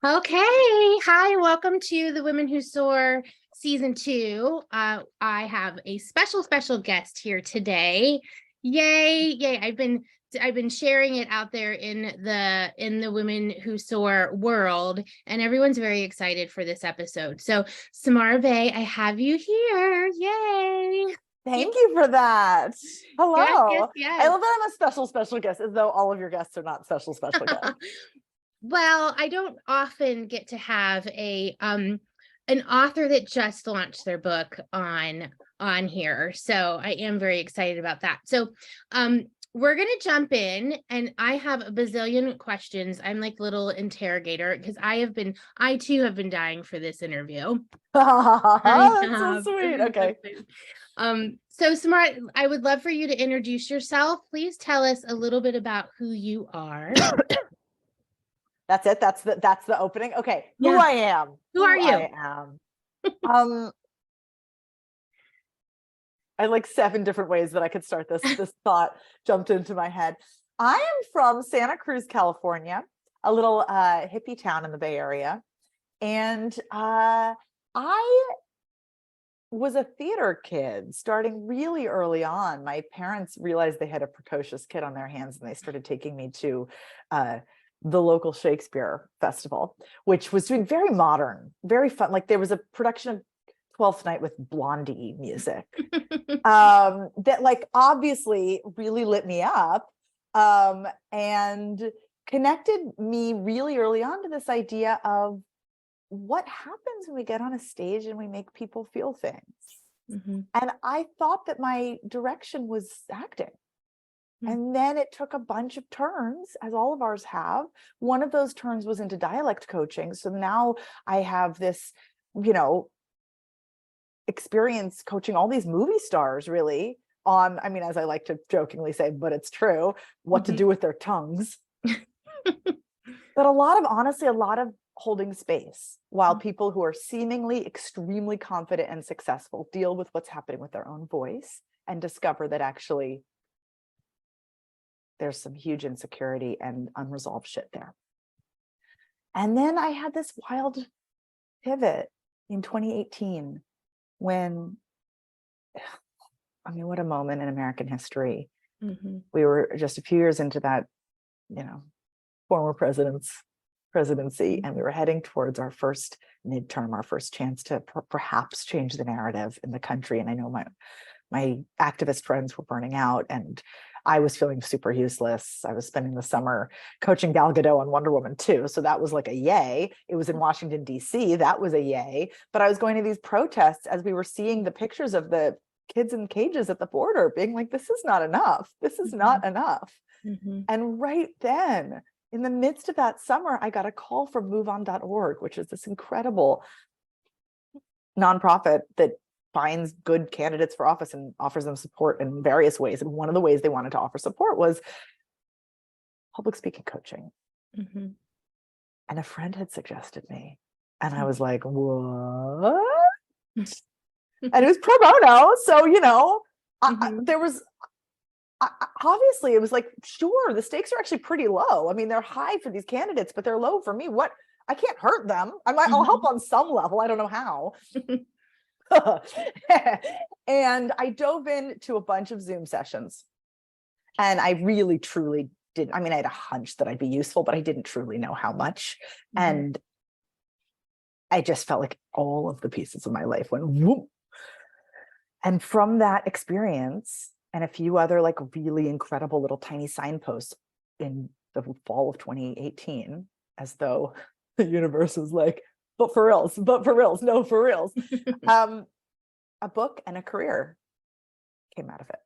Okay. Hi, welcome to the Women Who Soar season 2. I have a special guest here today. Yay, yay. I've been sharing it out there in the Women Who Soar world, and everyone's very excited for this episode. So, Samara Bay, I have you here. Yay. Thank you for that. Hello. Yes. I love that I'm a special guest, as though all of your guests are not special guests. Well, I don't often get to have an author that just launched their book on here. So I am very excited about that. So we're going to jump in, and I have a bazillion questions. I'm like little interrogator because I too have been dying for this interview. That's so sweet. Okay. So Samara, I would love for you to introduce yourself. Please tell us a little bit about who you are. That's it. That's the opening. Okay. Yeah. Who I am. Who are you? I am. I had like 7 different ways that I could start this. This thought jumped into my head. I am from Santa Cruz, California, a little hippie town in the Bay Area. And I was a theater kid starting really early on. My parents realized they had a precocious kid on their hands, and they started taking me to the local Shakespeare festival, which was doing very modern, very fun. Like there was a production of Twelfth Night with Blondie music that like obviously really lit me up and connected me really early on to this idea of what happens when we get on a stage and we make people feel things. Mm-hmm. And I thought that my direction was acting. Mm-hmm. And then it took a bunch of turns, as all of ours have. One of those turns was into dialect coaching. So now I have this, experience coaching all these movie stars really on, I mean, as I like to jokingly say, but it's true, what to do with their tongues. But a lot of holding space while people who are seemingly extremely confident and successful deal with what's happening with their own voice and discover that actually there's some huge insecurity and unresolved shit there. And then I had this wild pivot in 2018 when, I mean, what a moment in American history. Mm-hmm. We were just a few years into that, former presidency, and we were heading towards our first midterm, our first chance to perhaps change the narrative in the country. And I know my activist friends were burning out, and I was feeling super useless. I was spending the summer coaching Gal Gadot on Wonder Woman 2. So that was like a yay. It was in Washington, D.C. That was a yay. But I was going to these protests as we were seeing the pictures of the kids in cages at the border being like, this is not enough. This is not enough. Mm-hmm. And right then, in the midst of that summer, I got a call from MoveOn.org, which is this incredible nonprofit that finds good candidates for office and offers them support in various ways. And one of the ways they wanted to offer support was public speaking coaching. Mm-hmm. And a friend had suggested me. And I was like, what? And it was pro bono. So, mm-hmm. There was, obviously it was like, sure, the stakes are actually pretty low. I mean, they're high for these candidates, but they're low for me. What? I can't hurt them. I'll help on some level. I don't know how. And I dove into a bunch of Zoom sessions, and I really truly didn't. I mean, I had a hunch that I'd be useful, but I didn't truly know how much. Mm-hmm. And I just felt like all of the pieces of my life went whoop. And from that experience and a few other like really incredible little tiny signposts in the fall of 2018, as though the universe was like, but for reals, no, for reals. A book and a career came out of it.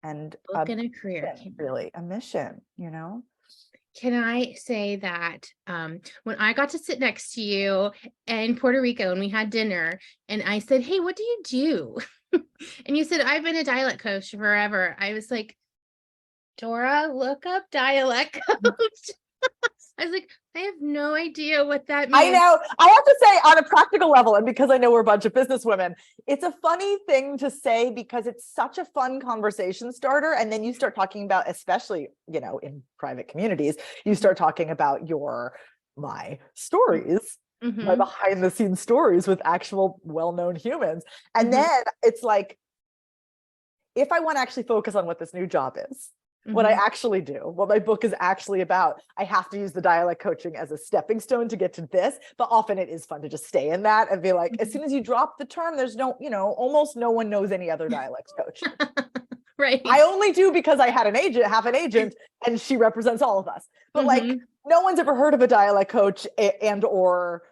And a book and a career, really a mission, Can I say that when I got to sit next to you in Puerto Rico and we had dinner, and I said, hey, what do you do? And you said, I've been a dialect coach forever. I was like, Dora, look up dialect coach. I was like, I have no idea what that means. I know. I have to say, on a practical level, and because I know we're a bunch of businesswomen, it's a funny thing to say because it's such a fun conversation starter. And then you start talking about, especially, in private communities, you start talking about your my stories, my behind the scenes stories with actual well-known humans. And then it's like, if I want to actually focus on what this new job is, what I actually do, what my book is actually about, I have to use the dialect coaching as a stepping stone to get to this. But often it is fun to just stay in that and be like, as soon as you drop the term, there's no, almost no one knows any other dialect coach. Right. I only do because I had an agent, half an agent, and she represents all of us. But like, no one's ever heard of a dialect coach and or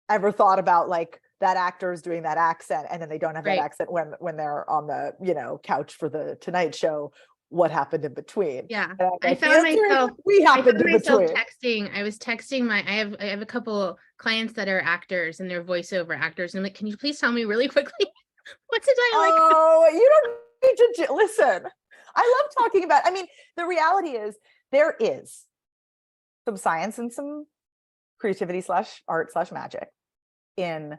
ever thought about like that actor is doing that accent and then they don't have that accent when they're on the couch for the Tonight Show. What happened in between? Yeah, I found myself texting. I was texting I have a couple clients that are actors and they're voiceover actors, and I'm like, can you please tell me really quickly what's a dialect? Oh, you don't need to listen. I love talking about. I mean, the reality is there is some science and some creativity / art / magic in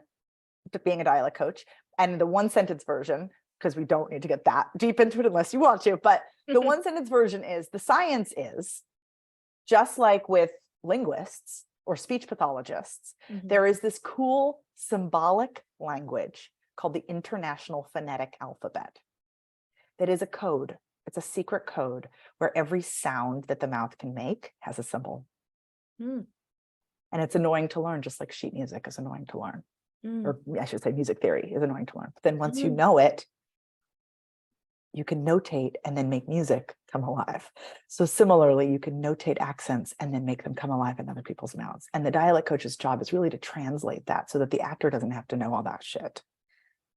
being a dialect coach, and the one sentence version, because we don't need to get that deep into it unless you want to, but the one sentence version is the science is just like with linguists or speech pathologists, there is this cool symbolic language called the International Phonetic Alphabet. That is a code. It's a secret code where every sound that the mouth can make has a symbol. And it's annoying to learn, just like sheet music is annoying to learn. Or I should say music theory is annoying to learn. But then once you know it, you can notate and then make music come alive. So similarly, you can notate accents and then make them come alive in other people's mouths. And the dialect coach's job is really to translate that so that the actor doesn't have to know all that shit.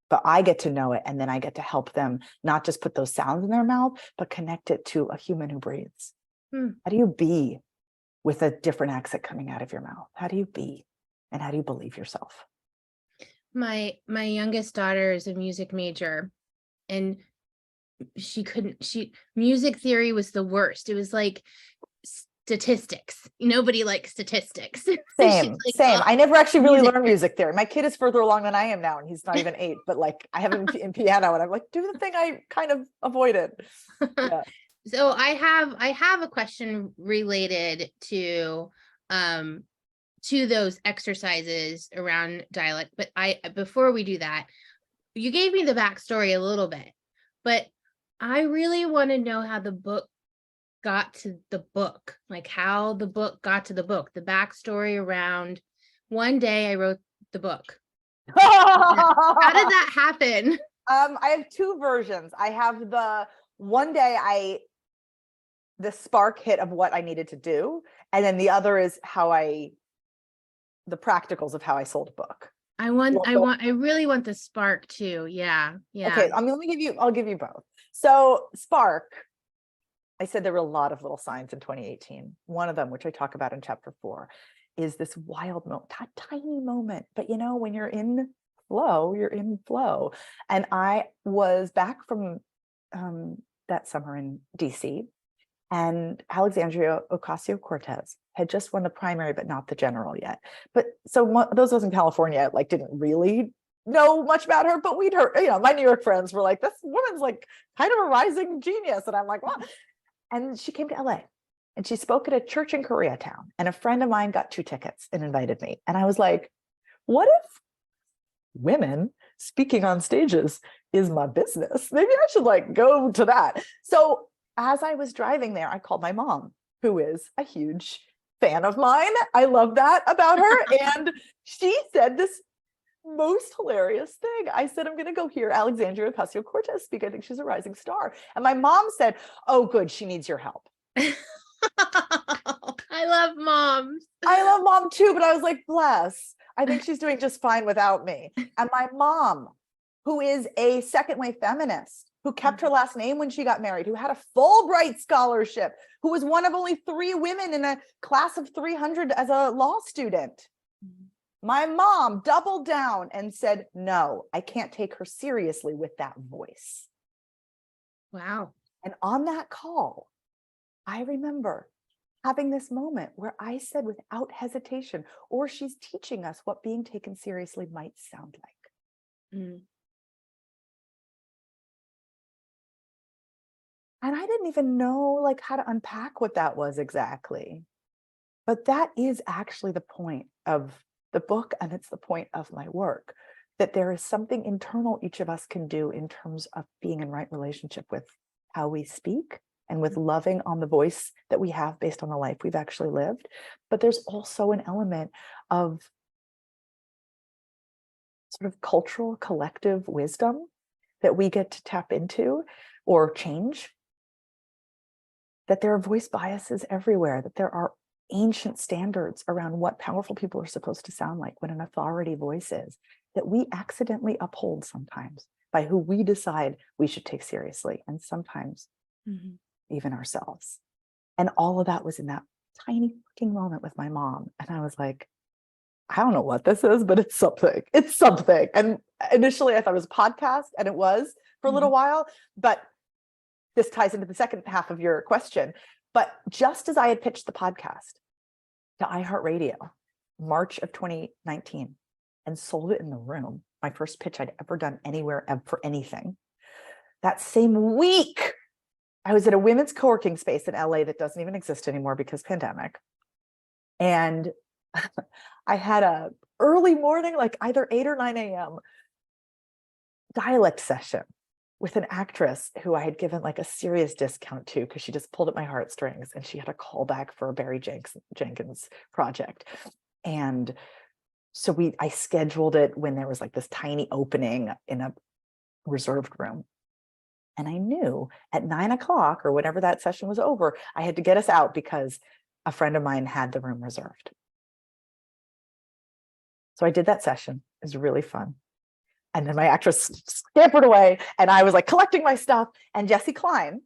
But I get to know it, and then I get to help them not just put those sounds in their mouth, but connect it to a human who breathes. How do you be with a different accent coming out of your mouth? How do you be? And how do you believe yourself? My youngest daughter is a music major, and music theory was the worst. It was like statistics. Nobody likes statistics. Same. Oh, I never actually really learned music theory. My kid is further along than I am now, and he's not even 8, but like I have him in piano and I'm like, do the thing I kind of avoided. Yeah. So I have a question related to those exercises around dialect, but before we do that, you gave me the backstory a little bit, but I really want to know how the book got to the book, like how the book got to the book, the backstory around one day I wrote the book. How did that happen? I have 2 versions. I have the one day the spark hit of what I needed to do, and then the other is the practicals of how I sold a book. I really want the spark too. Yeah. Okay, I'll give you both. So spark, I said there were a lot of little signs in 2018. One of them, which I talk about in chapter 4, is this wild moment, tiny moment. But when you're in flow, you're in flow. And I was back from that summer in DC, and Alexandria Ocasio-Cortez had just won the primary, but not the general yet. But so those of us in California didn't really know much about her, but we'd heard, my New York friends were like, this woman's like kind of a rising genius. And I'm like, what? And she came to LA and she spoke at a church in Koreatown, and a friend of mine got 2 tickets and invited me. And I was like, what if women speaking on stages is my business? Maybe I should go to that. So as I was driving there, I called my mom, who is a huge fan of mine. I love that about her. And she said this most hilarious thing. I said, I'm going to go hear Alexandria Ocasio-Cortez speak. I think she's a rising star. And my mom said, oh, good. She needs your help. I love moms. I love mom too, but I was like, bless. I think she's doing just fine without me. And my mom, who is a second wave feminist, who kept her last name when she got married, who had a Fulbright scholarship, who was one of only 3 women in a class of 300 as a law student. My mom doubled down and said, no, I can't take her seriously with that voice. Wow. And on that call, I remember having this moment where I said without hesitation, or she's teaching us what being taken seriously might sound like. And I didn't even know how to unpack what that was exactly. But that is actually the point of the book, and it's the point of my work, that there is something internal each of us can do in terms of being in right relationship with how we speak and with loving on the voice that we have based on the life we've actually lived. But there's also an element of sort of cultural collective wisdom that we get to tap into or change, that there are voice biases everywhere, that there are ancient standards around what powerful people are supposed to sound like, what an authority voice is, that we accidentally uphold sometimes by who we decide we should take seriously, and sometimes even ourselves. And all of that was in that tiny fucking moment with my mom. And I was like, I don't know what this is, but it's something. It's something. And initially I thought it was a podcast, and it was for a little while, but this ties into the second half of your question. But just as I had pitched the podcast to iHeartRadio, March of 2019, and sold it in the room, my first pitch I'd ever done anywhere for anything, that same week, I was at a women's co-working space in LA that doesn't even exist anymore because pandemic. And I had a early morning, like either 8 or 9 a.m. dialect session with an actress who I had given like a serious discount to because she just pulled at my heartstrings, and she had a callback for a Barry Jenkins project. And so I scheduled it when there was like this tiny opening in a reserved room. And I knew at 9 o'clock or whenever that session was over, I had to get us out because a friend of mine had the room reserved. So I did that session. It was really fun. And then my actress scampered away, and I was like collecting my stuff. And Jessie Klein,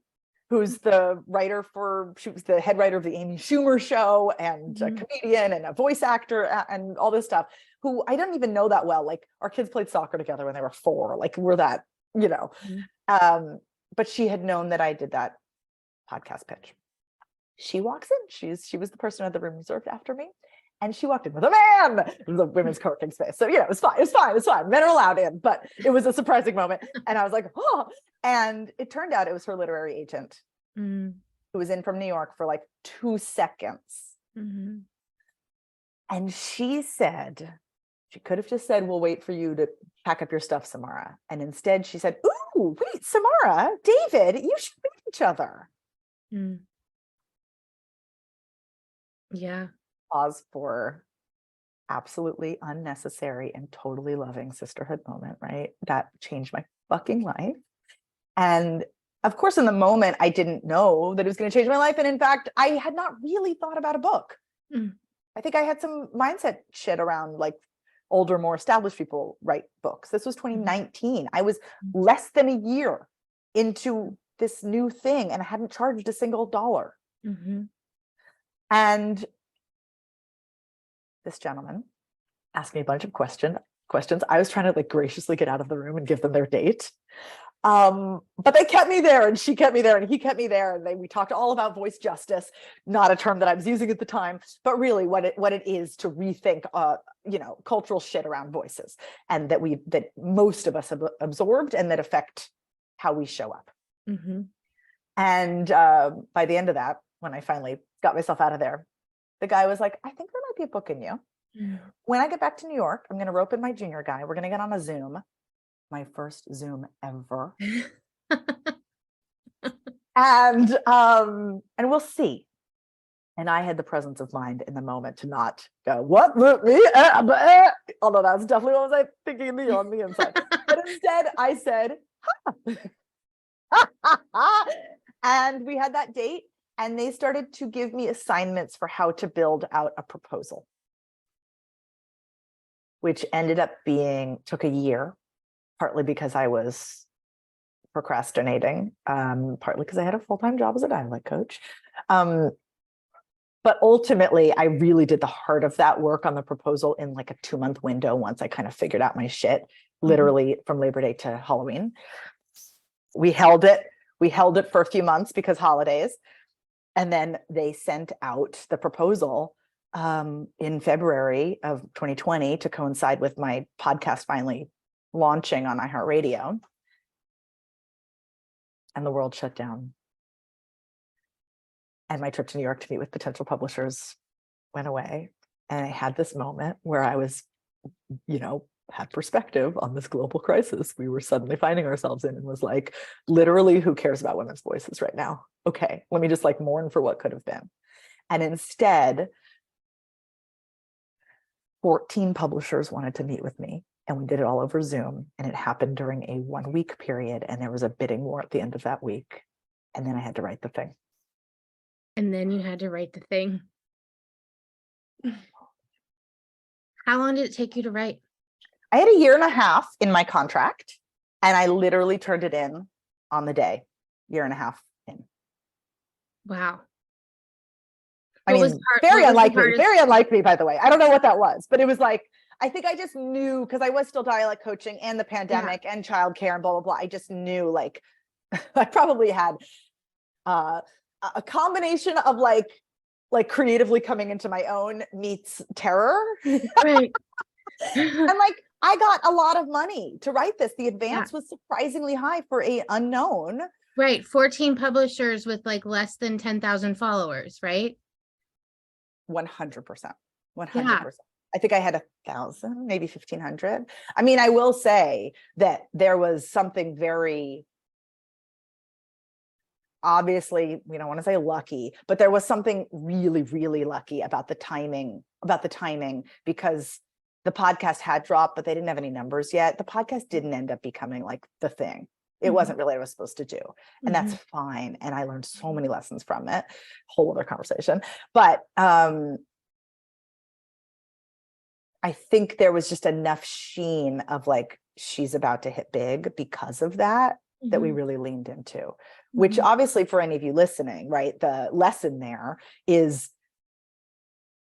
who's the writer she was the head writer of the Amy Schumer show, and a comedian and a voice actor and all this stuff, who I don't even know that well. Like, our kids played soccer together when they were 4. Like, we're that, but she had known that I did that podcast pitch. She walks in. She was the person who had the room reserved after me. And she walked in with a man. It was a women's co-working space. So, it was fine. It's fine. Men are allowed in, but it was a surprising moment. And I was like, oh, and it turned out it was her literary agent who was in from New York for like 2 seconds. And she said, she could have just said, we'll wait for you to pack up your stuff, Samara. And instead she said, ooh, wait, Samara, David, you should meet each other. Yeah. Pause for absolutely unnecessary and totally loving sisterhood moment, right? That changed my fucking life. And of course, in the moment, I didn't know that it was going to change my life. And in fact, I had not really thought about a book. I think I had some mindset shit around like older, more established people write books. This was 2019. I was less than a year into this new thing, and I hadn't charged a single dollar. And this gentleman asked me a bunch of questions. I was trying to like graciously get out of the room and give them their date. But they kept me there, and she kept me there, and he kept me there. And we talked all about voice justice, not a term that I was using at the time, but really what it is to rethink, cultural shit around voices, and that most of us have absorbed and that affect how we show up. And by the end of that, when I finally got myself out of there, the guy was like, I think there might be a book in you. When I get back to New York, I'm going to rope in my junior guy. We're going to get on a Zoom. My first Zoom ever. and we'll see. And I had the presence of mind in the moment to not go, what? Me? Although that's definitely what I was thinking on the inside. But instead I said, and we had that date, and they started to give me assignments for how to build out a proposal, which ended up took a year. Partly because I was procrastinating, partly because I had a full-time job as a dialect coach. But ultimately, I really did the heart of that work on the proposal in like a 2-month window once I kind of figured out my shit, literally from Labor Day to Halloween. We held it for a few months because holidays. And then they sent out the proposal in February of 2020 to coincide with my podcast finally launching on iHeartRadio, and the world shut down. And my trip to New York to meet with potential publishers went away, and I had this moment where I was, had perspective on this global crisis we were suddenly finding ourselves in, and was like, literally, who cares about women's voices right now? Okay, let me just like mourn for what could have been. And instead, 14 publishers wanted to meet with me, and we did it all over Zoom, and it happened during a 1-week period, and there was a bidding war at the end of that week, and then I had to write the thing. And then you had to write the thing. How long did it take you to write? I had a 1.5 years in my contract, and I literally turned it in on the day, 1.5 years in. Wow. I mean, very unlikely, by the way. I don't know what that was, but it was like, I think I just knew, because I was still dialect coaching and the pandemic and childcare and blah, blah, blah. I just knew, like, I probably had a combination of like creatively coming into my own meets terror. Right. And like, I got a lot of money to write this. The advance was surprisingly high for a unknown. Right. 14 publishers with like less than 10,000 followers, right? 100%. 100%. I think I had 1,000, maybe 1,500. I mean, I will say that there was something very, obviously, we don't want to say lucky, but there was something really, really lucky about the timing, because the podcast had dropped, but they didn't have any numbers yet. The podcast didn't end up becoming like the thing. It wasn't really what I was supposed to do. And that's fine. And I learned so many lessons from it. Whole other conversation. But I think there was just enough sheen of like, she's about to hit big because of that, that we really leaned into, which obviously for any of you listening, right, the lesson there is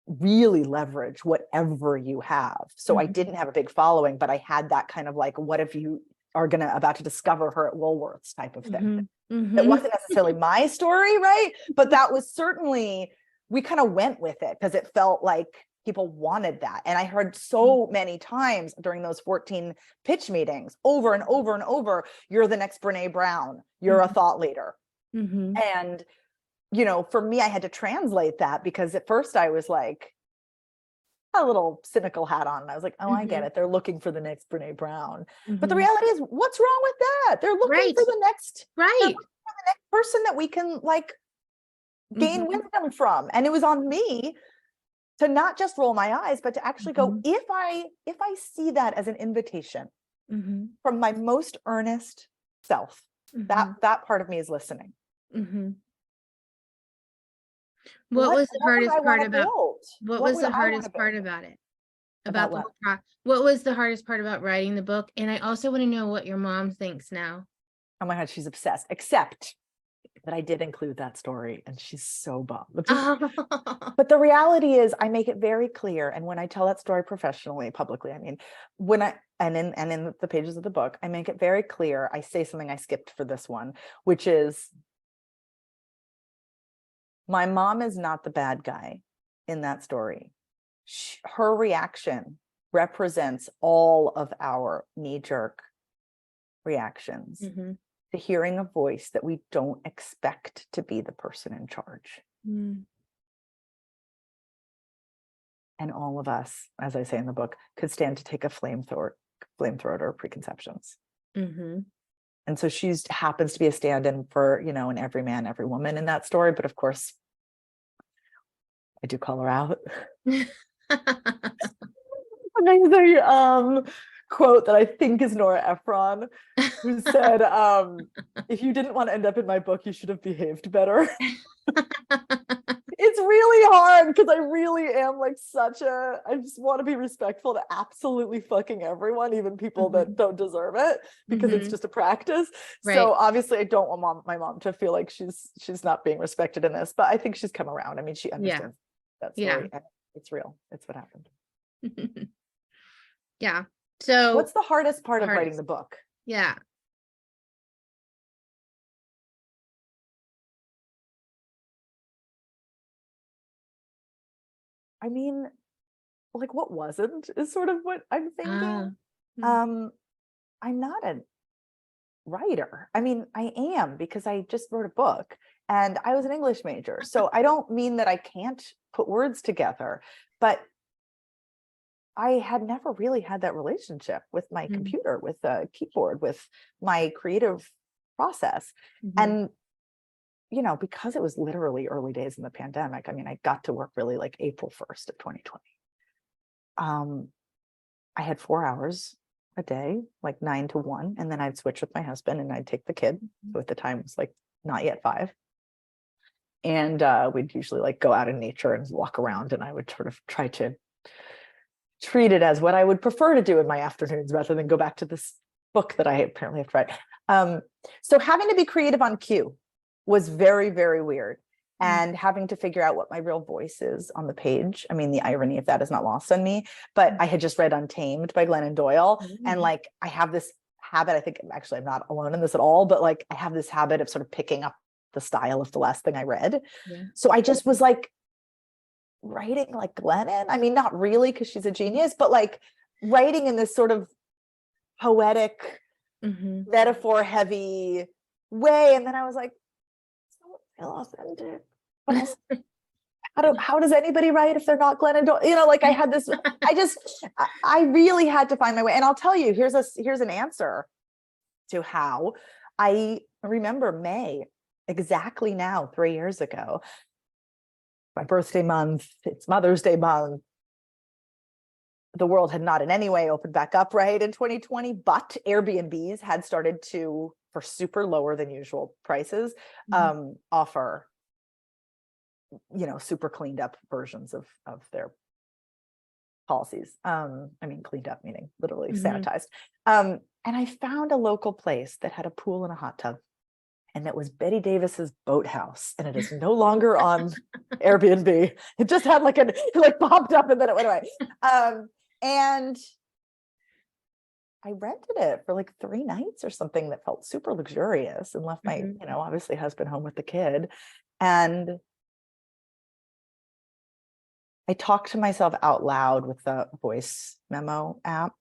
really leverage whatever you have. So I didn't have a big following, but I had that kind of like, what if you are about to discover her at Woolworths type of thing. It wasn't necessarily my story, right? But that was certainly, we kind of went with it because it felt like people wanted that. And I heard so many times during those 14 pitch meetings, over and over and over, you're the next Brene Brown, you're a thought leader. And, for me, I had to translate that, because at first I was like, a little cynical hat on. And I was like, oh, I get it. They're looking for the next Brene Brown. But the reality is, what's wrong with that? They're looking for the next, person that we can like gain wisdom from. And it was on me to not just roll my eyes, but to actually go, if I see that as an invitation from my most earnest self, that part of me is listening. What was the hardest part about it? What was the hardest part about writing the book? And I also want to know what your mom thinks now. Oh my God, she's obsessed, except that I did include that story, and she's so bummed. But the reality is, I make it very clear. And when I tell that story professionally, publicly, I mean, in the pages of the book, I make it very clear. I say something I skipped for this one, which is, my mom is not the bad guy in that story. Her reaction represents all of our knee-jerk reactions to hearing a voice that we don't expect to be the person in charge. And all of us, as I say in the book, could stand to take a flamethrower preconceptions. And so she happens to be a stand-in for, an every man, every woman in that story. But of course, I do call her out. Amazing quote that I think is Nora Ephron, who said, if you didn't want to end up in my book, you should have behaved better. It's really hard, because I really am like I just want to be respectful to absolutely fucking everyone, even people that don't deserve it, because it's just a practice. Right. So obviously I don't want my mom to feel like she's not being respected in this, but I think she's come around. I mean, she understands that story. And it's real. It's what happened. Yeah. So what's the hardest part of writing the book? Yeah. I mean, like, what wasn't is sort of what I'm thinking. I'm not a writer. I mean, I am, because I just wrote a book, And I was an English major. So I don't mean that I can't put words together, but I had never really had that relationship with my computer, with the keyboard, with my creative process. And, you know, because it was literally early days in the pandemic, I mean, I got to work really like April 1st of 2020. I had 4 hours a day, like 9 to 1. And then I'd switch with my husband and I'd take the kid, who at the time was like not yet 5. And we'd usually like go out in nature and walk around, and I would sort of try to treat it as what I would prefer to do in my afternoons rather than go back to this book that I apparently have to write. So having to be creative on cue was very, very weird. And having to figure out what my real voice is on the page. I mean, the irony of that is not lost on me, but I had just read Untamed by Glennon Doyle. And like, I have this habit, I think actually I'm not alone in this at all, but like I have this habit of sort of picking up the style of the last thing I read. So I just was like writing like Glennon. I mean, not really, because she's a genius, but like writing in this sort of poetic, metaphor heavy way. And then I was like, so authentic. What else? How does anybody write if they're not Glennon Doyle? You know, like I had this, I really had to find my way. And I'll tell you, here's an answer to how. I remember May, exactly now, 3 years ago, my birthday month, it's Mother's Day month. The world had not in any way opened back up, right, in 2020, but Airbnbs had started to, for super lower than usual prices, offer, you know, super cleaned up versions of their policies. I mean, cleaned up meaning literally sanitized. And I found a local place that had a pool and a hot tub, and that was Betty Davis's Boathouse, and it is no longer on Airbnb. It just had like it popped up and then it went away. And I rented it for like 3 nights or something that felt super luxurious, and left my, you know, obviously husband home with the kid. And I talked to myself out loud with the voice memo app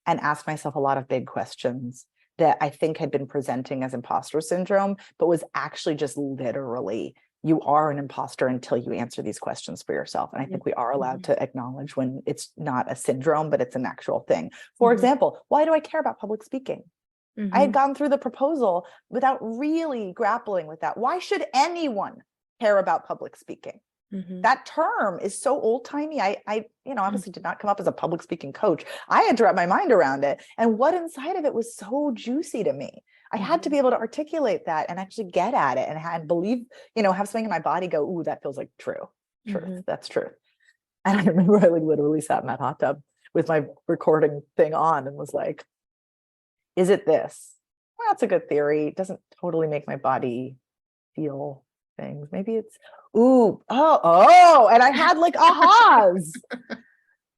and asked myself a lot of big questions that I think had been presenting as imposter syndrome, but was actually just literally, you are an imposter until you answer these questions for yourself. And I think we are allowed to acknowledge when it's not a syndrome, but it's an actual thing. For example, why do I care about public speaking? I had gone through the proposal without really grappling with that. Why should anyone care about public speaking? That term is so old timey. I you know, obviously did not come up as a public speaking coach. I had to wrap my mind around it. And what inside of it was so juicy to me. I had to be able to articulate that and actually get at it and believe, you know, have something in my body go, ooh, that feels like truth. That's truth. And I remember I like literally sat in that hot tub with my recording thing on and was like, is it this? Well, that's a good theory. It doesn't totally make my body feel things. Maybe it's and I had like ahas.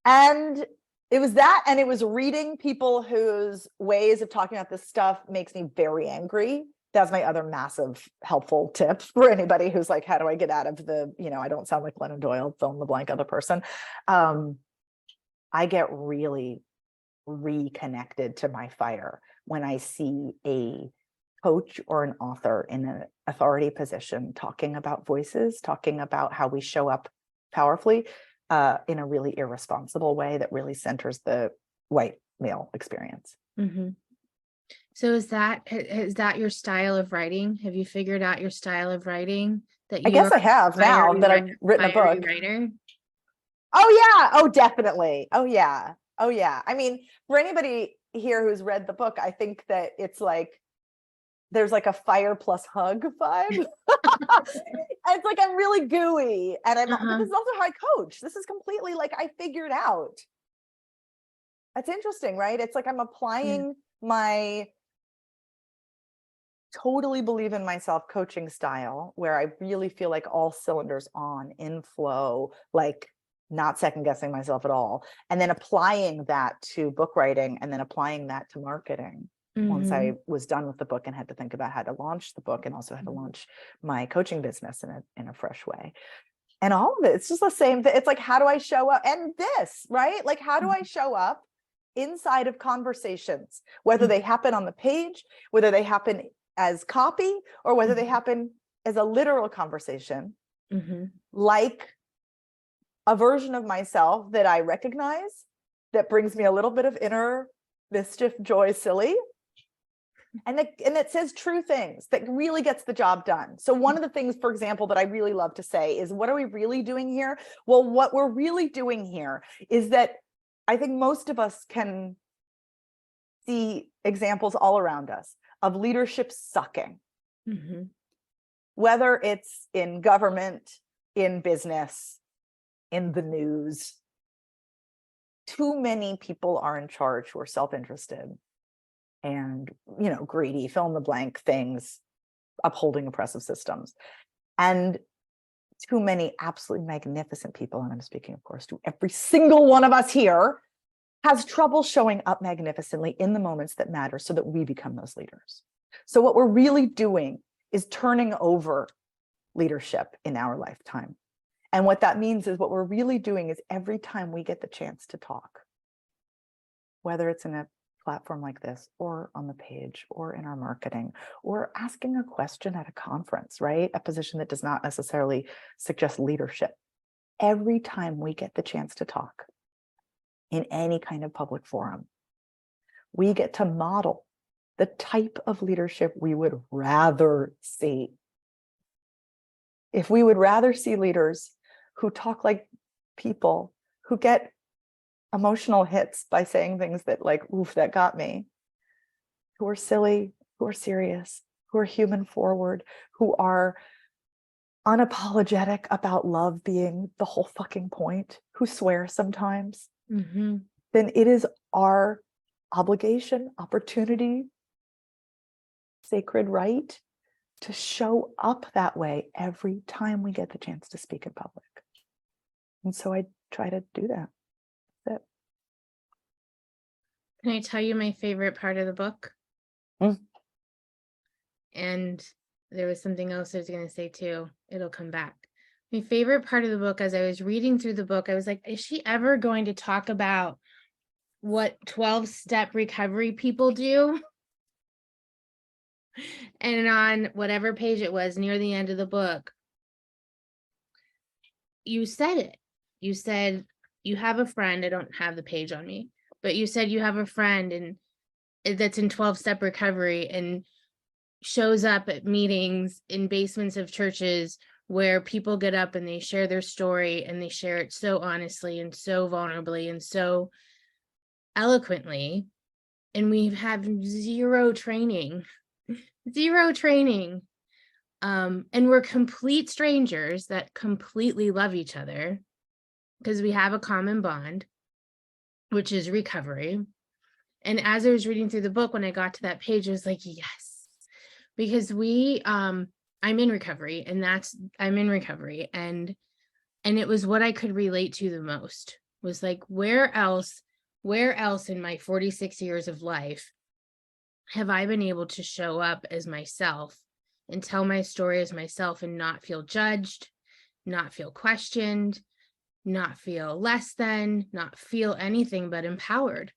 And it was that, and it was reading people whose ways of talking about this stuff makes me very angry. That's my other massive helpful tip for anybody who's like, how do I get out of the, you know, I don't sound like Glennon Doyle, fill in the blank other person. I get really reconnected to my fire when I see a coach or an author in an authority position talking about voices, talking about how we show up powerfully in a really irresponsible way that really centers the white male experience. So is that your style of writing? Have you figured out your style of writing? That I guess I have now that I've written a book. Writer? Oh yeah. Oh, definitely. Oh yeah. Oh yeah. I mean, for anybody here who's read the book, I think that it's like, there's like a fire plus hug vibe. It's like, I'm really gooey, and but this is also how I coach. This is completely like, I figured out. That's interesting, right? It's like, I'm applying my totally believe in myself coaching style, where I really feel like all cylinders on, in flow, like not second guessing myself at all. And then applying that to book writing, and then applying that to marketing. Once I was done with the book and had to think about how to launch the book, and also had to launch my coaching business in a fresh way. And all of it, it's just the same thing. It's like, how do I show up? And this, right? Like, how do I show up inside of conversations, whether they happen on the page, whether they happen as copy, or whether they happen as a literal conversation, Mm-hmm. like a version of myself that I recognize, that brings me a little bit of inner mischief, joy, silly, and that says true things, that really gets the job done. So one of the things, for example, that I really love to say is, what are we really doing here? Well, what we're really doing here is that I think most of us can see examples all around us of leadership sucking, Mm-hmm. whether it's in government, in business, in the news. Too many people are in charge who are self-interested and, greedy, fill in the blank things, upholding oppressive systems. And too many absolutely magnificent people, and I'm speaking, of course, to every single one of us here, has trouble showing up magnificently in the moments that matter so that we become those leaders. So what we're really doing is turning over leadership in our lifetime. And what that means is, what we're really doing is, every time we get the chance to talk, whether it's in a platform like this, or on the page, or in our marketing, or asking a question at a conference, right? A position that does not necessarily suggest leadership. Every time we get the chance to talk in any kind of public forum, we get to model the type of leadership we would rather see. If we would rather see leaders who talk like people, who get emotional hits by saying things that, like, oof, that got me, who are silly, who are serious, who are human forward, who are unapologetic about love being the whole fucking point, who swear sometimes, Mm-hmm. then it is our obligation, opportunity, sacred right to show up that way every time we get the chance to speak in public. And so I try to do that. That's it. Can I tell you my favorite part of the book? Mm. And there was something else I was going to say too. It'll come back. My favorite part of the book, as I was reading through the book, I was like, is she ever going to talk about what 12-step recovery people do? And on whatever page it was near the end of the book, you said it. You said you have a friend. I don't have the page on me, but you said you have a friend and that's in 12-step recovery and shows up at meetings in basements of churches where people get up and they share their story, and they share it so honestly and so vulnerably and so eloquently. And we have zero training. And we're complete strangers that completely love each other because we have a common bond, which is recovery. And as I was reading through the book, when I got to that page, I was like, yes, because I'm in recovery, and I'm in recovery. And it was what I could relate to the most, was like, where else in my 46 years of life have I been able to show up as myself and tell my story as myself and not feel judged, not feel questioned, not feel less than, not feel anything but empowered.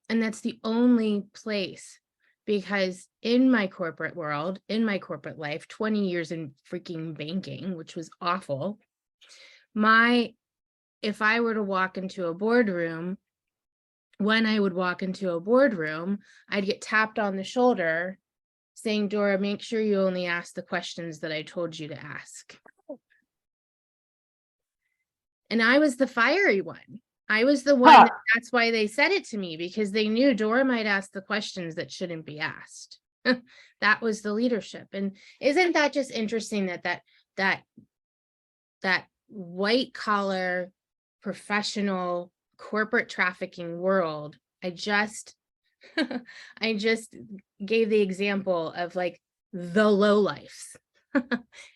And that's the only place, because in my corporate world, in my corporate life, 20 years in freaking banking, which was awful, if I were to walk into a boardroom, when I would walk into a boardroom, I'd get tapped on the shoulder saying, Dora, make sure you only ask the questions that I told you to ask. And I was the fiery one. I was the one, that's why they said it to me, because they knew Dora might ask the questions that shouldn't be asked. That was the leadership. And isn't that just interesting that white collar, professional, corporate trafficking world? I just gave the example of like the lowlifes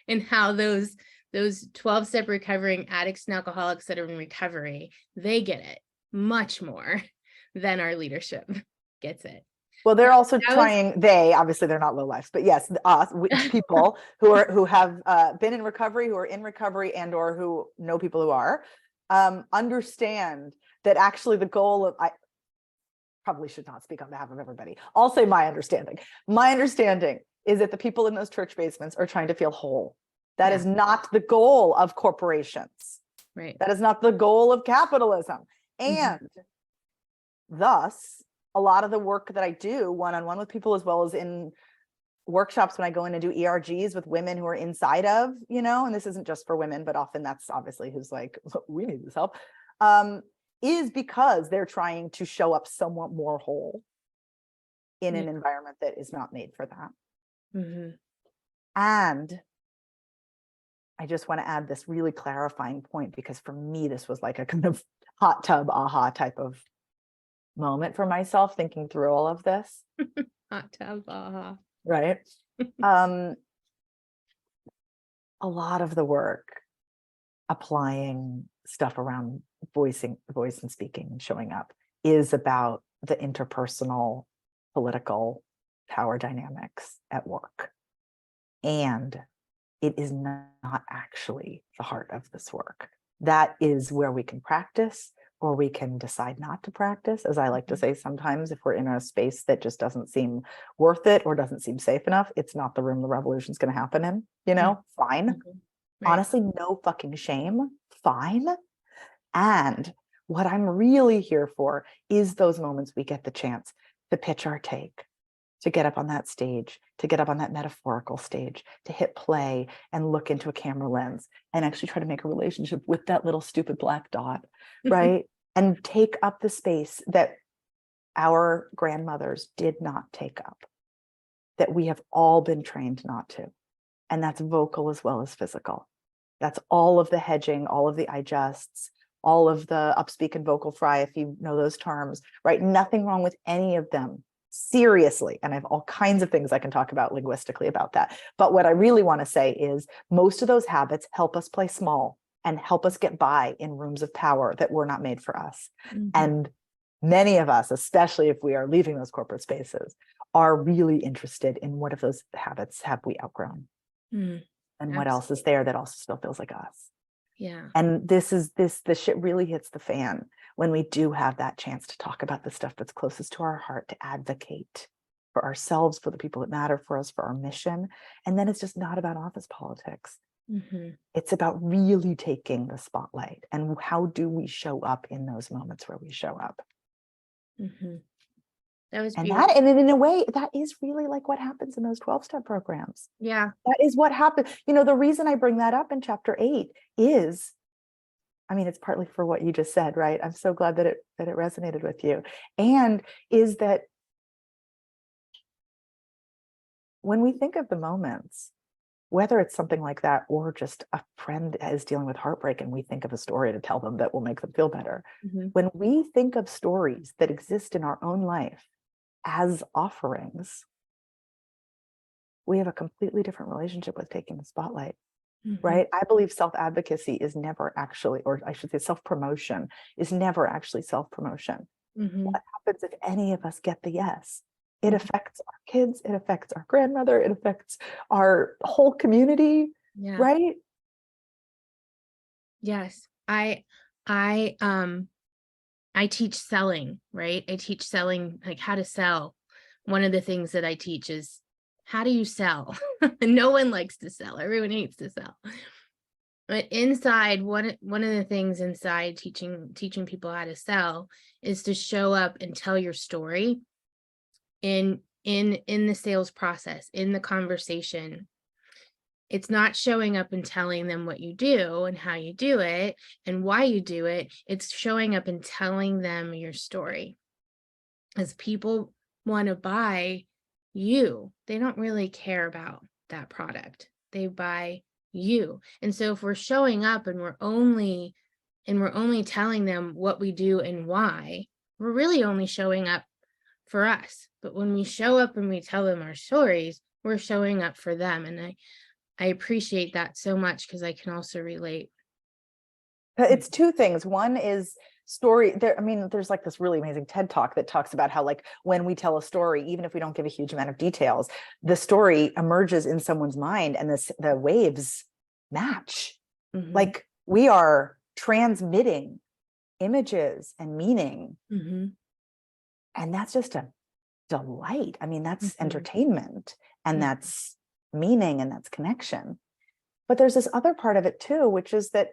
and how those 12-step recovering addicts and alcoholics that are in recovery, they get it much more than our leadership gets it. Well, they're also obviously they're not low lives, but yes, people who have been in recovery, who are in recovery, and or who know people who are, understand that actually the goal of, I probably should not speak on behalf of everybody. I'll say my understanding. My understanding is that the people in those church basements are trying to feel whole. That Yeah. is not the goal of corporations. Right. That is not the goal of capitalism. Mhm. And thus, a lot of the work that I do one-on-one with people, as well as in workshops when I go in and do ERGs with women who are inside of, and this isn't just for women, but often that's obviously who's like, we need this help, is because they're trying to show up somewhat more whole in an environment that is not made for that. Mm-hmm. And I just want to add this really clarifying point, because for me, this was like a kind of hot tub aha type of moment for myself, thinking through all of this. Hot tub aha. Right. A lot of the work applying stuff around voice and speaking and showing up is about the interpersonal political power dynamics at work. And it is not actually the heart of this work. That is where we can practice, or we can decide not to practice. As I like to say, sometimes if we're in a space that just doesn't seem worth it or doesn't seem safe enough, it's not the room the revolution is going to happen in, fine. Mm-hmm. Right. Honestly, no fucking shame, fine. And what I'm really here for is those moments we get the chance to pitch our take, to get up on that stage, to get up on that metaphorical stage, to hit play and look into a camera lens and actually try to make a relationship with that little stupid black dot, right? And take up the space that our grandmothers did not take up, that we have all been trained not to. And that's vocal as well as physical. That's all of the hedging, all of the I justs, all of the upspeak and vocal fry, if you know those terms, right? Nothing wrong with any of them. Seriously. And I have all kinds of things I can talk about linguistically about that. But what I really want to say is most of those habits help us play small and help us get by in rooms of power that were not made for us. Mm-hmm. And many of us, especially if we are leaving those corporate spaces, are really interested in what of those habits have we outgrown? Mm, and what else is there that also still feels like us. yeah. And this shit really hits the fan when we do have that chance to talk about the stuff that's closest to our heart, to advocate for ourselves, for the people that matter for us, for our mission. And then it's just not about office politics. Mm-hmm. It's about really taking the spotlight, and how do we show up in those moments where we show up. Mm-hmm. That was And beautiful. and in a way, that is really like what happens in those 12-step programs. Yeah. That is what happened. The reason I bring that up in chapter 8 is, it's partly for what you just said, right? I'm so glad that it resonated with you. And is that when we think of the moments, whether it's something like that or just a friend is dealing with heartbreak and we think of a story to tell them that will make them feel better. Mm-hmm. When we think of stories that exist in our own life as offerings, we have a completely different relationship with taking the spotlight. Mm-hmm. Right? I believe self-advocacy is never actually, or I should say self-promotion is never actually self-promotion. Mm-hmm. What happens if any of us get the yes? It affects our kids, it affects our grandmother, it affects our whole community, Yeah. right? Yes. I teach selling, right? I teach selling, like how to sell. One of the things that I teach is how do you sell? No one likes to sell. Everyone hates to sell. But inside, one of the things inside teaching people how to sell is to show up and tell your story in the sales process, in the conversation. It's not showing up and telling them what you do and how you do it and why you do it. It's showing up and telling them your story. As people want to buy you, they don't really care about that product. They buy you. And so if we're showing up and we're only telling them what we do and why, we're really only showing up for us. But when we show up and we tell them our stories, we're showing up for them. And I appreciate that so much because I can also relate. It's two things. One is story there. There's like this really amazing TED talk that talks about how, like, when we tell a story, even if we don't give a huge amount of details, the story emerges in someone's mind and the waves match. Mm-hmm. Like, we are transmitting images and meaning. Mm-hmm. And that's just a delight. I mean, that's Mhm. entertainment, and Mhm. that's meaning, and that's connection. But there's this other part of it too, which is that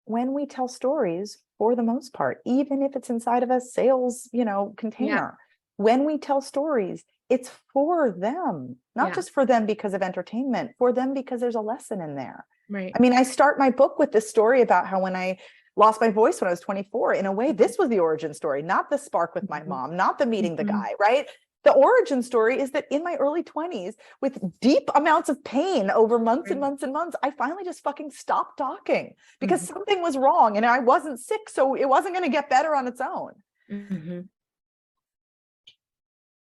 when we tell stories, for the most part, even if it's inside of a sales, Yeah. container, when we tell stories, it's for them, not Yeah. just for them because of entertainment, for them because there's a lesson in there. Right. I mean, I start my book with this story about how when I lost my voice when I was 24, in a way, this was the origin story, not the spark with my Mhm. mom, not the meeting the Mhm. guy, right? The origin story is that in my early 20s, with deep amounts of pain over months and Right. months and months, I finally just fucking stopped talking because Mhm. something was wrong and I wasn't sick. So it wasn't going to get better on its own. Mhm.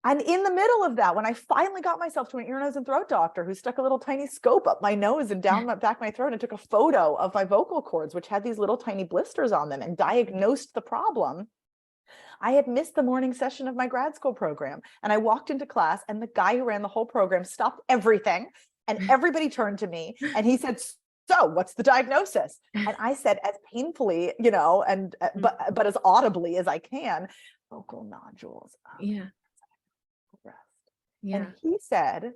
And in the middle of that, when I finally got myself to an ear, nose, and throat doctor who stuck a little tiny scope up my nose and down my back of my throat and took a photo of my vocal cords, which had these little tiny blisters on them, and diagnosed the problem, I had missed the morning session of my grad school program. And I walked into class, and the guy who ran the whole program stopped everything. And everybody turned to me and he said, "So, what's the diagnosis?" And I said, as painfully, and but as audibly as I can, "Vocal nodules." Yeah. Rest. And Yeah. he said,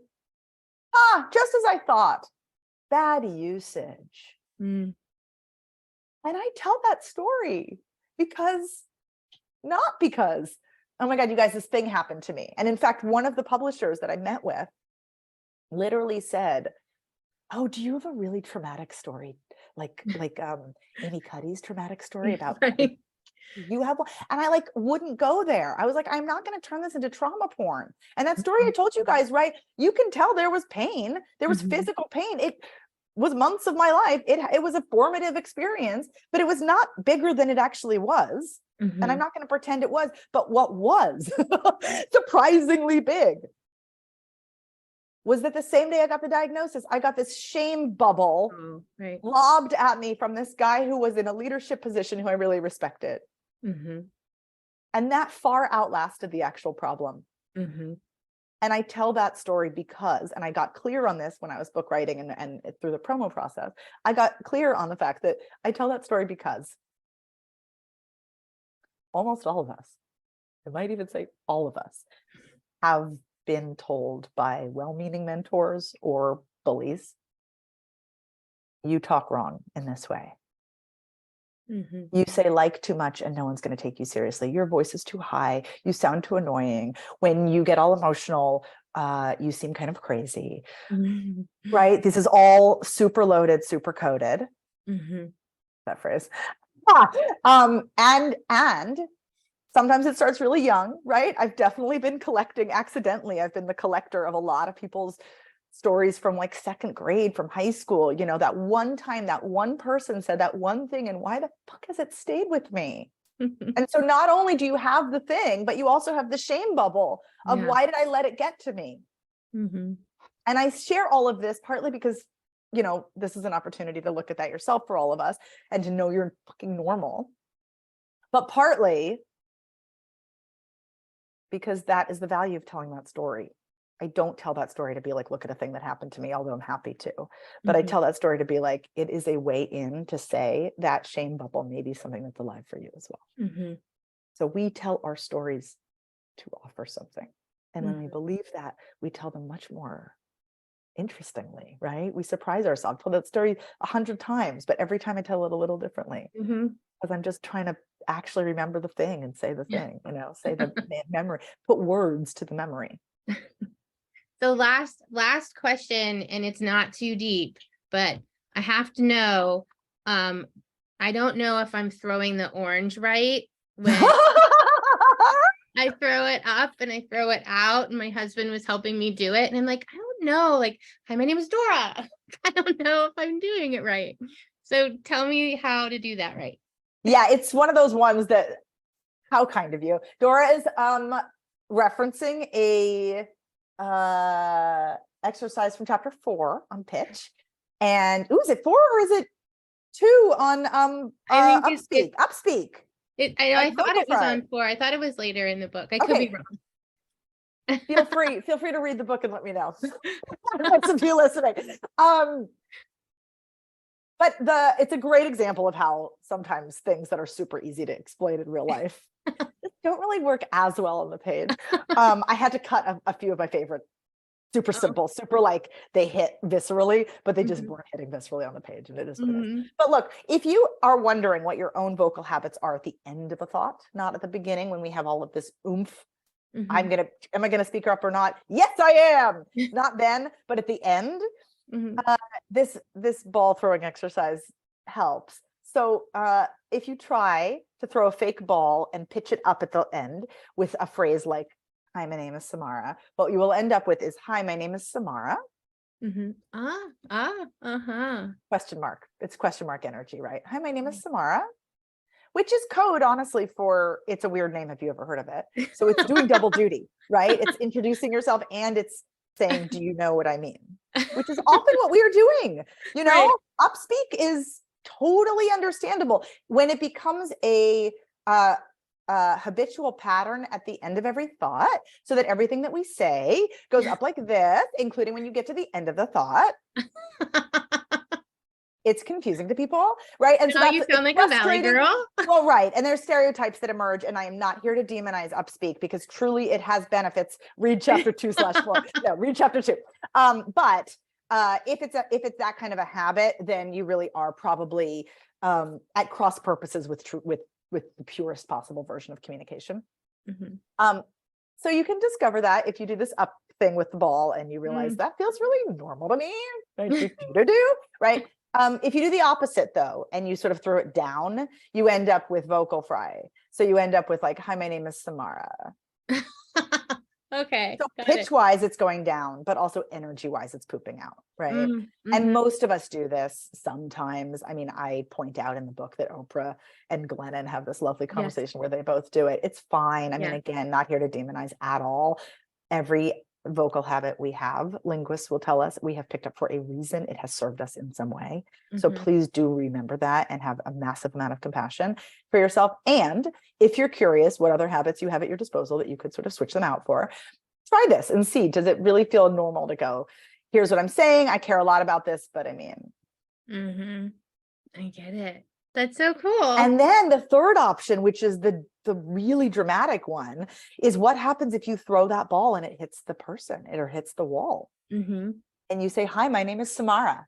just as I thought, bad usage. Mm. And I tell that story because, not because, oh my God, you guys, this thing happened to me. And in fact, one of the publishers that I met with literally said, "Oh, do you have a really traumatic story? Like Amy Cuddy's traumatic story about Right. you have one?" And I wouldn't go there. I was like, I'm not going to turn this into trauma porn. And that story I Mhm. told you guys, right? You can tell there was pain. There was Mhm. physical pain. It was months of my life. It was a formative experience, but it was not bigger than it actually was. And I'm Mhm. not going to pretend it was. But what was surprisingly big was that the same day I got the diagnosis, I got this shame bubble Oh, right. lobbed at me from this guy who was in a leadership position who I really respected. Mhm. And that far outlasted the actual problem. Mhm. And I tell that story because, and I got clear on this when I was book writing and through the promo process, I got clear on the fact that I tell that story because almost all of us, I might even say all of us, have been told by well-meaning mentors or bullies, "You talk wrong in this way. Mhm. You say like too much and no one's going to take you seriously. Your voice is too high. You sound too annoying. When you get all emotional, you seem kind of crazy," Mhm. right? This is all super loaded, super coded, Mhm. that phrase. And sometimes it starts really young, right? I've definitely been collecting accidentally. I've been the collector of a lot of people's stories from second grade, from high school. That one time that one person said that one thing, and why the fuck has it stayed with me? And so not only do you have the thing, but you also have the shame bubble of, Yeah. why did I let it get to me? Mhm. And I share all of this partly because, this is an opportunity to look at that yourself for all of us and to know you're fucking normal. But partly because that is the value of telling that story. I don't tell that story to be like, look at a thing that happened to me, although I'm happy to. But I Mhm. tell that story to be like, it is a way in to say that shame bubble may be something that's alive for you as well. Mhm. So we tell our stories to offer something. And when we Mhm. believe that, we tell them much more interestingly, right? We surprise ourselves. I told that story 100 times, but every time I tell it a little differently Mhm. because I'm just trying to actually remember the thing and say the thing, say the memory, put words to the memory. So last question, and it's not too deep, but I have to know, I don't know if I'm throwing the orange right when I throw it up and I throw it out, and my husband was helping me do it. And I'm like, I don't know. Like, hi, my name is Dora. I don't know if I'm doing it right. So tell me how to do that right. Yeah, it's one of those ones that, how kind of you. Dora is referencing a exercise from chapter 4 on pitch. And is it 4 or is it 2 on I think upspeak? Upspeak. I know, Like I thought vocal it was fry. on 4. I thought it was later in the book. I could be Okay. wrong. Feel free to read the book and let me know. That's of you listening. But it's a great example of how sometimes things that are super easy to exploit in real life don't really work as well on the page. I had to cut a few of my favorite, super simple, super like they hit viscerally, but they just weren't hitting viscerally on the page, and it is what it is. But look, if you are wondering what your own vocal habits are at the end of a thought, not at the beginning when we have all of this oomph, am I gonna speak up or not? Yes, I am. Not then, but at the end. This ball throwing exercise helps. So if you try to throw a fake ball and pitch it up at the end with a phrase like, "Hi, my name is Samara," what you will end up with is, "Hi, my name is Samara." Question mark. It's question mark energy, right? "Hi, my name is Samara," which is code, honestly, for it's a weird name if you ever heard of it. So it's doing double duty, right? It's introducing yourself and it's saying, "Do you know what I mean?" Which is often what we are doing. You know, Right. upspeak is totally understandable. When it becomes a habitual pattern at the end of every thought, so that everything that we say goes up like this, including when you get to the end of the thought, it's confusing to people, right? And so Now you that's sound like a Valley frustrating. girl. Well, right. And there's stereotypes that emerge, and I am not here to demonize upspeak because truly it has benefits. Read chapter 2/4. No, read chapter 2. But if it's that kind of a habit, then you really are probably at cross purposes with the purest possible version of communication. So you can discover that if you do this up thing with the ball and you realize that feels really normal to me, right? If you do the opposite though, and you sort of throw it down, you end up with vocal fry. So you end up with like, "Hi, my name is Samara." Okay. So pitch wise, it's going down, but also energy wise, it's pooping out, right? And most of us do this sometimes. I mean, I point out in the book that Oprah and Glennon have this lovely conversation where they both do it. It's fine. I mean, again, not here to demonize at all. Every vocal habit we have, linguists will tell us we have picked up for a reason. It has served us in some way. So please do remember that and have a massive amount of compassion for yourself. And if you're curious what other habits you have at your disposal that you could sort of switch them out for, try this and see, does it really feel normal to go, "Here's what I'm saying. I care a lot about this, but I mean." I get it. That's so cool. And then the third option, which is the really dramatic one, is what happens if you throw that ball and it hits the person or hits the wall. And you say, "Hi, my name is Samara."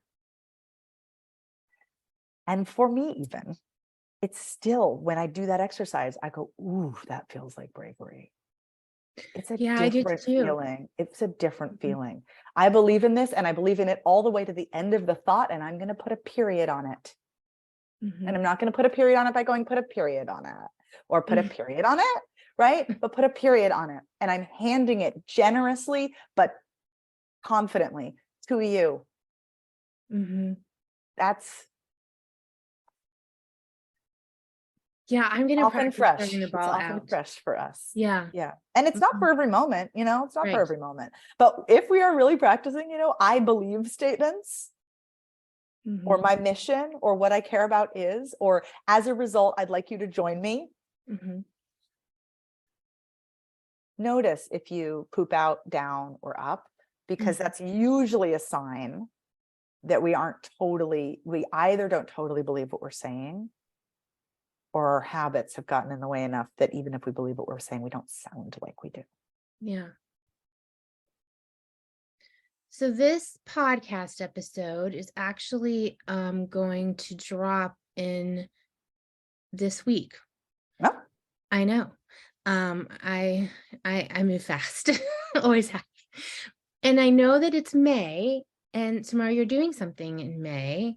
And for me, even, it's still, when I do that exercise, I go, "Ooh, that feels like bravery." It's a different feeling. It's a different feeling. I believe in this, and I believe in it all the way to the end of the thought, and I'm going to put a period on it. And I'm not going to put a period on it by going, "Put a period on it," or "Put a period on it," right? But put a period on it. And I'm handing it generously, but confidently to you. That's I'm going to often practice fresh. throwing the It's ball often out. fresh for us. Yeah. And it's not for every moment, it's not for every moment. But if we are really practicing, "I believe" statements, or "my mission," or "what I care about is," or "as a result, I'd like you to join me." Notice if you poop out, down, or up, because that's usually a sign that we either don't totally believe what we're saying, or our habits have gotten in the way enough that even if we believe what we're saying, we don't sound like we do. Yeah. So this podcast episode is actually going to drop in this week. No? I know. I move fast. Always have. And I know that it's May, and Samara, you're doing something in May.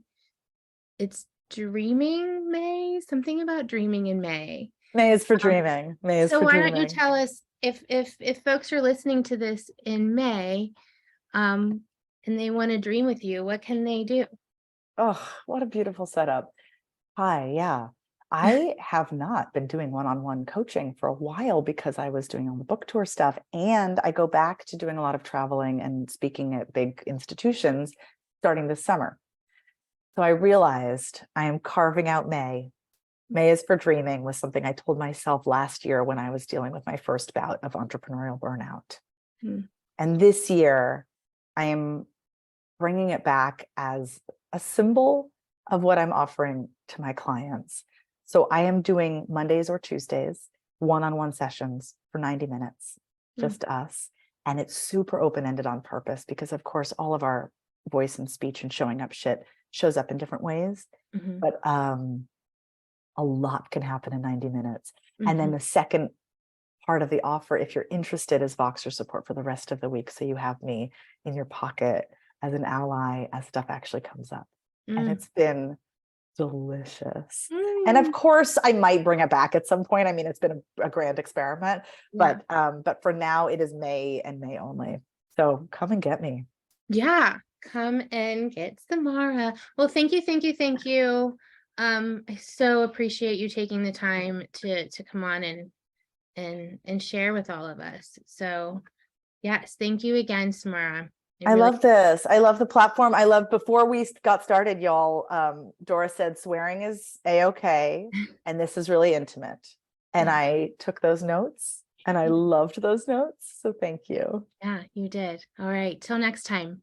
It's Dreaming May, something about dreaming in May. May is for dreaming. May is So for why dreaming. don't you tell us if folks are listening to this in May, and they want to dream with you, what can they do? Oh, what a beautiful setup. Hi, yeah. I have not been doing one-on-one coaching for a while because I was doing all the book tour stuff, and I go back to doing a lot of traveling and speaking at big institutions starting this summer. So I realized I am carving out May. May is for dreaming was something I told myself last year when I was dealing with my first bout of entrepreneurial burnout. And this year, I am bringing it back as a symbol of what I'm offering to my clients. So I am doing Mondays or Tuesdays, one-on-one sessions for 90 minutes, just us. And it's super open-ended on purpose because, of course, all of our voice and speech and showing up shit shows up in different ways. But a lot can happen in 90 minutes. And then the second part of the offer, if you're interested, is Voxer support for the rest of the week. So you have me in your pocket as an ally as stuff actually comes up. And it's been delicious. And of course, I might bring it back at some point. I mean, it's been a grand experiment, but for now it is May and May only. So come and get me. Yeah, come and get Samara. Well, thank you, thank you, thank you. I so appreciate you taking the time to come on and share with all of us. So yes, thank you again, Samara. I love this. I love the platform. I love, before we got started, y'all, Dora said swearing is a-okay. And this is really intimate. And I took those notes and I loved those notes. So thank you. Yeah, you did. All right. Till next time.